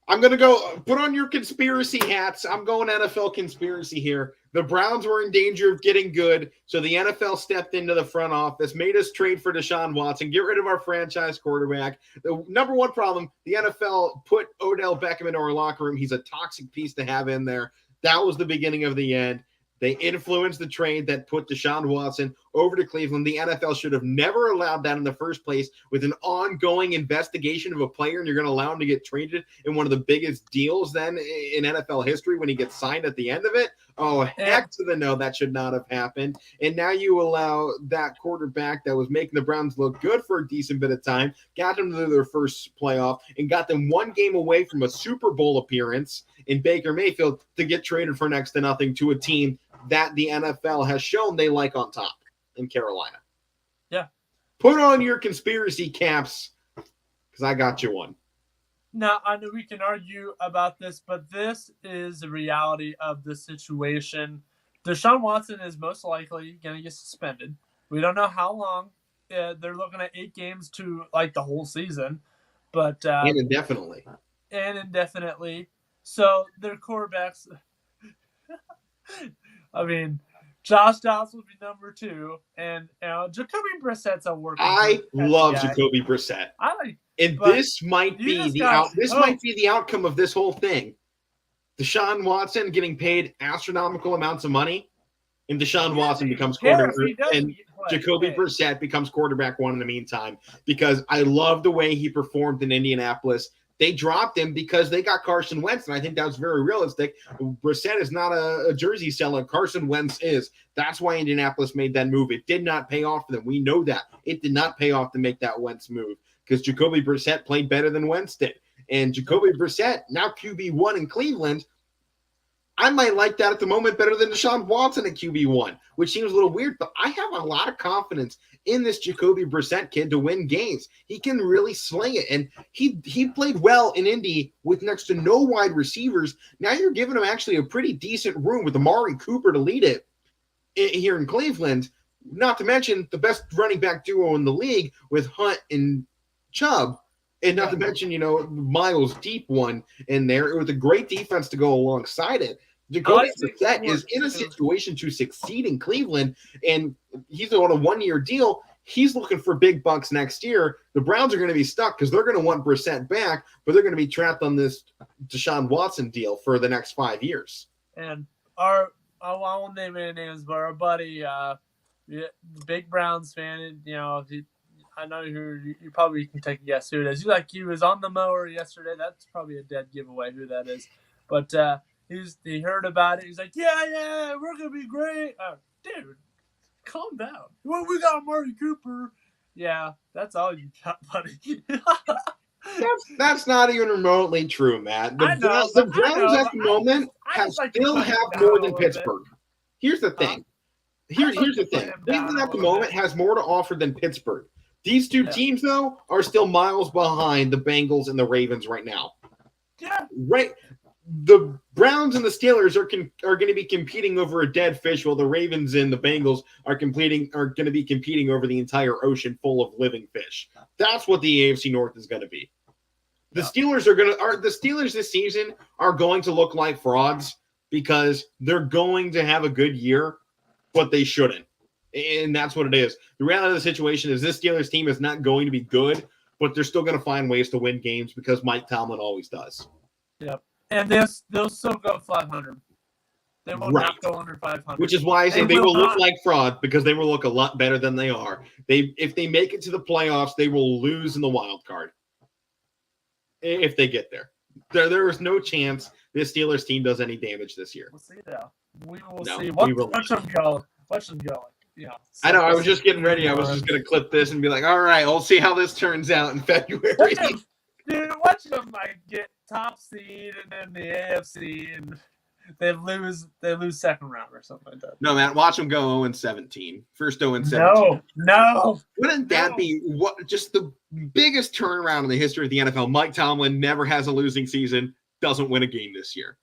I'm going to go put on your conspiracy hats. I'm going NFL conspiracy here. The Browns were in danger of getting good, so the NFL stepped into the front office, made us trade for Deshaun Watson, get rid of our franchise quarterback. The number one problem, the NFL put Odell Beckham into our locker room. He's a toxic piece to have in there. That was the beginning of the end. They influenced the trade that put Deshaun Watson over to Cleveland. The NFL should have never allowed that in the first place with an ongoing investigation of a player, and you're going to allow him to get traded in one of the biggest deals then in NFL history when he gets signed at the end of it. Oh, heck to the no, that should not have happened. And now you allow that quarterback that was making the Browns look good for a decent bit of time, got them to their first playoff, and got them one game away from a Super Bowl appearance in Baker Mayfield to get traded for next to nothing to a team that the NFL has shown they like on top in Carolina. Yeah. Put on your conspiracy caps because I got you one. Now, I know we can argue about this, but this is the reality of the situation. Deshaun Watson is most likely going to get suspended. We don't know how long. They're looking at 8 games to like the whole season, but and indefinitely. So their quarterbacks. I mean, Josh Dobbs will be number 2, and Jacoby Brissett's a working. I love Jacoby Brissett. This might be the outcome of this whole thing. Deshaun Watson getting paid astronomical amounts of money, and Deshaun Watson becomes quarterback, and Jacoby Brissett becomes quarterback 1 in the meantime. Because I love the way he performed in Indianapolis. They dropped him because they got Carson Wentz, and I think that was very realistic. Brissett is not a jersey seller. Carson Wentz is. That's why Indianapolis made that move. It did not pay off for them. We know that. It did not pay off to make that Wentz move because Jacoby Brissett played better than Wentz did. And Jacoby Brissett, now QB1 in Cleveland, I might like that at the moment better than Deshaun Watson at QB1, which seems a little weird, but I have a lot of confidence in this Jacoby Brissett kid to win games. He can really sling it, and he played well in Indy with next to no wide receivers. Now you're giving him actually a pretty decent room with Amari Cooper to lead it here in Cleveland, not to mention the best running back duo in the league with Hunt and Chubb. And not to mention, Miles Deep one in there with a great defense to go alongside it. Jacoby Brissett is in a situation to succeed in Cleveland, and he's on a 1-year deal. He's looking for big bucks next year. The Browns are going to be stuck because they're going to want Brissett back, but they're going to be trapped on this Deshaun Watson deal for the next 5 years. And I won't name any names, but our buddy, big Browns fan, I know you probably can take a guess who it is. He was on the mower yesterday. That's probably a dead giveaway who that is. But he heard about it. He's like, yeah, we're going to be great. Dude, calm down. Well, we got Amari Cooper. Yeah, that's all you got, buddy. That's not even remotely true, Matt. I know, The but I Browns know, at but the I moment I just like to still put have him down more a than little bit. Pittsburgh. Here's the thing. Here's like the to put thing. him down Cleveland a at the little moment bit. has more to offer than Pittsburgh. These two teams, though, are still miles behind the Bengals and the Ravens right now. Yeah. Right. The Browns and the Steelers are going to be competing over a dead fish, while the Ravens and the Bengals are going to be competing over the entire ocean full of living fish. That's what the AFC North is going to be. The Steelers the Steelers this season are going to look like frauds because they're going to have a good year, but they shouldn't. And that's what it is. The reality of the situation is this Steelers team is not going to be good, but they're still going to find ways to win games because Mike Tomlin always does. Yep. And they'll still go 500. They will not go under 500. Which is why I say they will look like fraud because they will look a lot better than they are. If they make it to the playoffs, they will lose in the wild card. If they get there. There is no chance this Steelers team does any damage this year. We'll see now. We will see. Watch them go. Watch them go. Yeah. I know. I was just getting ready. I was just going to clip this and be like, all right, we'll see how this turns out in February. Watch them like get top seed and then the AFC and they lose second round or something like that. No, man, watch them go 0-17. First 0-17. No. Wouldn't that be just the biggest turnaround in the history of the NFL? Mike Tomlin never has a losing season, doesn't win a game this year.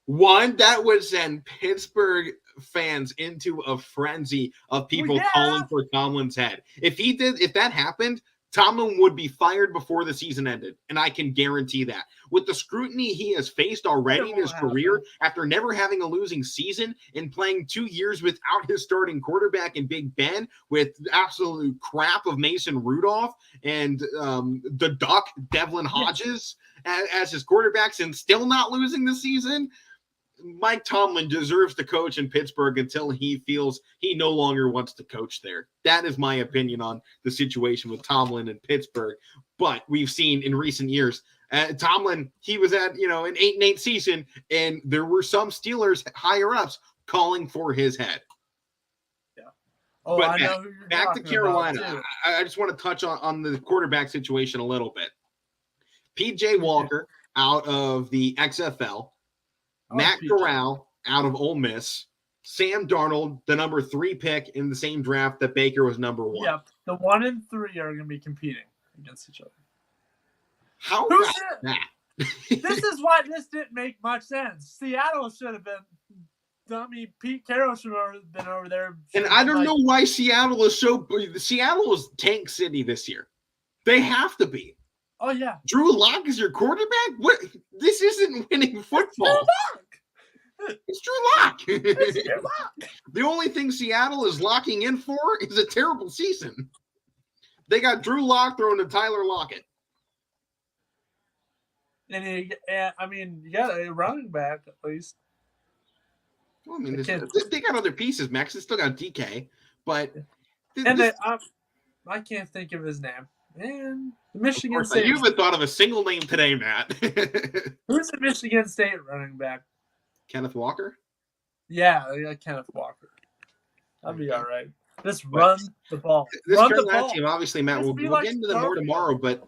That would send Pittsburgh fans into a frenzy of people calling for Tomlin's head. If that happened, Tomlin would be fired before the season ended, and I can guarantee that. With the scrutiny he has faced already in his career, after never having a losing season and playing 2 years without his starting quarterback in Big Ben, with absolute crap of Mason Rudolph and the Duck, Devlin Hodges, as his quarterbacks, and still not losing the season, Mike Tomlin deserves to coach in Pittsburgh until he feels he no longer wants to coach there. That is my opinion on the situation with Tomlin in Pittsburgh. But we've seen in recent years, Tomlin, he was at, an 8-8 season, and there were some Steelers higher ups calling for his head. Yeah. Oh, but I know who you're back to Carolina. I just want to touch on the quarterback situation a little bit. PJ Walker out of the XFL. Matt Corral out of Ole Miss, Sam Darnold, the number 3 pick in the same draft that Baker was number 1. Yeah, the 1 and 3 are going to be competing against each other. How about that? This is why this didn't make much sense. Seattle should have been. Pete Carroll should have been over there. And I don't know why Seattle is Seattle is tank city this year. They have to be. Oh, yeah. Drew Lock is your quarterback? What? This isn't winning football. It's Drew Lock. It's Drew Lock. The only thing Seattle is locking in for is a terrible season. They got Drew Lock throwing to Tyler Lockett. And you got a running back at least. Well, they got other pieces, Max. They still got DK, but I can't think of his name. Man, Michigan State. You haven't thought of a single name today, Matt. Who's the Michigan State running back? Kenneth Walker? Yeah, Kenneth Walker. That'll be all right. Just run the ball. This Carolina team, obviously, Matt, we'll get into them more tomorrow, but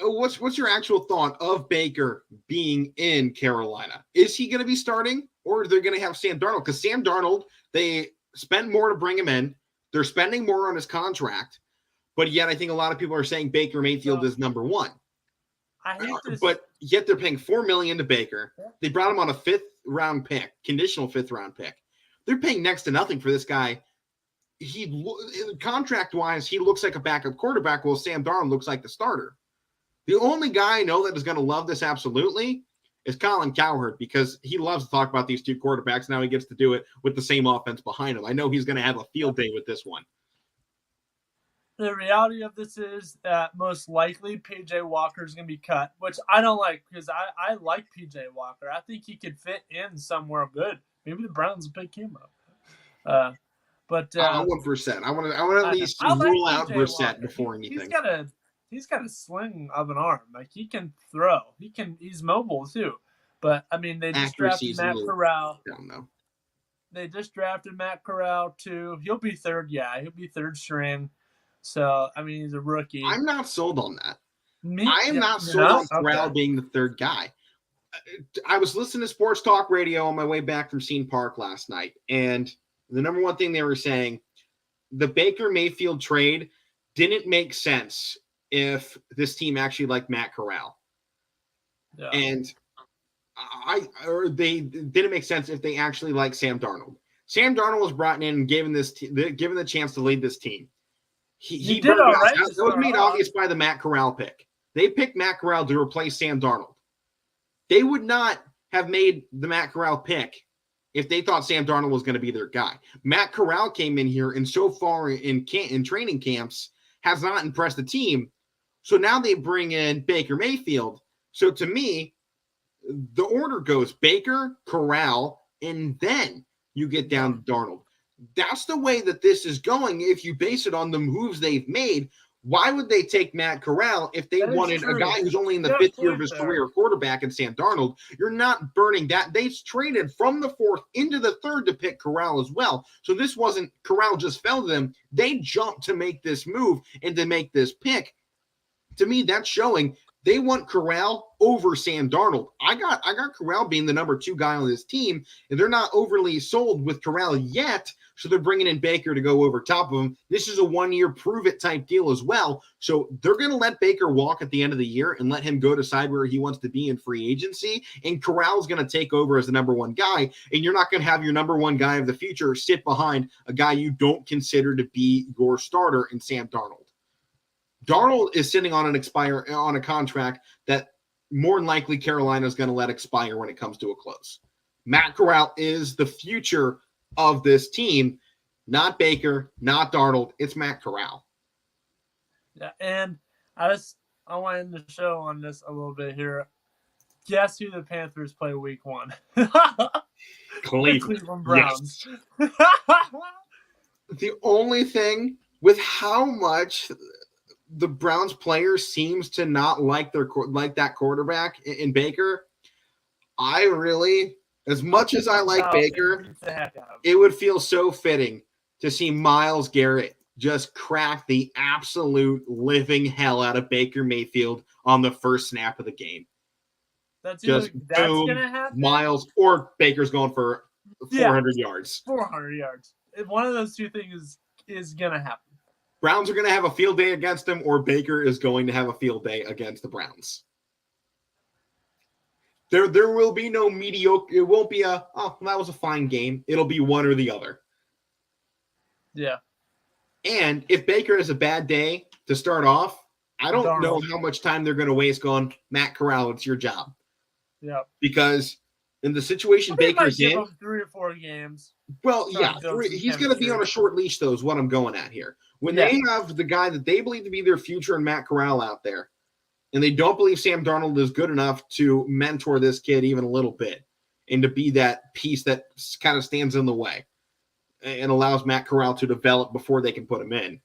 what's your actual thought of Baker being in Carolina? Is he going to be starting, or are they going to have Sam Darnold? Because Sam Darnold, they spend more to bring him in. They're spending more on his contract. But yet, I think a lot of people are saying Baker Mayfield is number 1. I hate this. But yet they're paying $4 million to Baker. They brought him on a 5th-round pick, conditional 5th-round pick. They're paying next to nothing for this guy. Contract-wise, he looks like a backup quarterback, while Sam Darnold looks like the starter. The only guy I know that is going to love this absolutely is Colin Cowherd, because he loves to talk about these two quarterbacks. Now he gets to do it with the same offense behind him. I know he's going to have a field day with this one. The reality of this is that most likely PJ Walker is going to be cut, which I don't like because I like PJ Walker. I think he could fit in somewhere good. Maybe the Browns will pick him up. But 1%. I want to at least rule out Brissett before anything. He's got a sling of an arm. Like, he can throw. He's mobile too. But they just drafted Matt Corral. I don't know. They just drafted Matt Corral too. He'll be third. Yeah, he'll be third string. So, he's a rookie. I'm not sold on that. I am not you're sold on not? Corral Okay. being the third guy. I was listening to Sports Talk Radio on my way back from Scene Park last night, and the number one thing they were saying, the Baker Mayfield trade didn't make sense if this team actually liked Matt Corral. Yeah. And they didn't make sense if they actually liked Sam Darnold. Sam Darnold was brought in and given the chance to lead this team. He did burned all out. right That to was start made off. obvious by the Matt Corral pick. They picked Matt Corral to replace Sam Darnold. They would not have made the Matt Corral pick if they thought Sam Darnold was going to be their guy. Matt Corral came in here and so far in training camps has not impressed the team. So now they bring in Baker Mayfield. So to me, the order goes Baker, Corral, and then you get down to Darnold. That's the way that this is going. If you base it on the moves they've made, why would they take Matt Corral if they wanted a guy who's only in the fifth year of his career quarterback and Sam Darnold? You're not burning that. They traded from the fourth into the third to pick Corral as well. So this wasn't Corral just fell to them. They jumped to make this move and to make this pick. To me, that's showing they want Corral over Sam Darnold. I got Corral being the number 2 guy on this team, and they're not overly sold with Corral yet, so they're bringing in Baker to go over top of him. This is a 1-year prove-it type deal as well, so they're going to let Baker walk at the end of the year and let him go decide where he wants to be in free agency, and Corral's going to take over as the number 1 guy, and you're not going to have your number 1 guy of the future sit behind a guy you don't consider to be your starter in Sam Darnold. Darnold is sitting on a contract that more than likely Carolina is going to let expire when it comes to a close. Matt Corral is the future of this team, not Baker, not Darnold. It's Matt Corral. Yeah, and I want to end the show on this a little bit here. Guess who the Panthers play week 1? Cleveland Browns. Yes. The only thing with how much the Browns player seems to not like that quarterback in Baker, I really, as much as I like Baker, it would feel so fitting to see Myles Garrett just crack the absolute living hell out of Baker Mayfield on the first snap of the game. That's gonna happen. Myles or Baker's going for 400 yards. 400 yards. One of those two things is gonna happen. Browns are going to have a field day against them, or Baker is going to have a field day against the Browns. There will be no mediocre. It won't be that was a fine game. It'll be one or the other. Yeah. And if Baker has a bad day to start off, I don't know how much time they're going to waste going, Matt Corral, it's your job. Yeah. Because in the situation Baker's in, give him 3 or 4 games. Well, yeah, he's going to be on a short leash, though, is what I'm going at here. When they have the guy that they believe to be their future in Matt Corral out there, and they don't believe Sam Darnold is good enough to mentor this kid even a little bit and to be that piece that kind of stands in the way and allows Matt Corral to develop before they can put him in.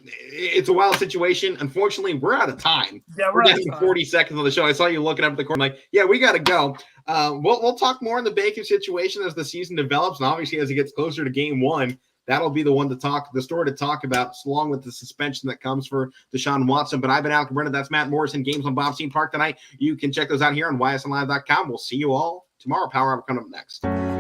It's a wild situation. Unfortunately, we're out of time. Yeah, we're down to 40 seconds on the show. I saw you looking up at the corner like, yeah, we got to go. We'll talk more on the Baker situation as the season develops, and obviously as it gets closer to game 1. That'll be the story to talk about, along with the suspension that comes for Deshaun Watson. But I've been Al Cabrera. That's Matt Morrison. Games on Bob Scene Park tonight. You can check those out here on YSNlive.com. We'll see you all tomorrow. Power Hour coming up next.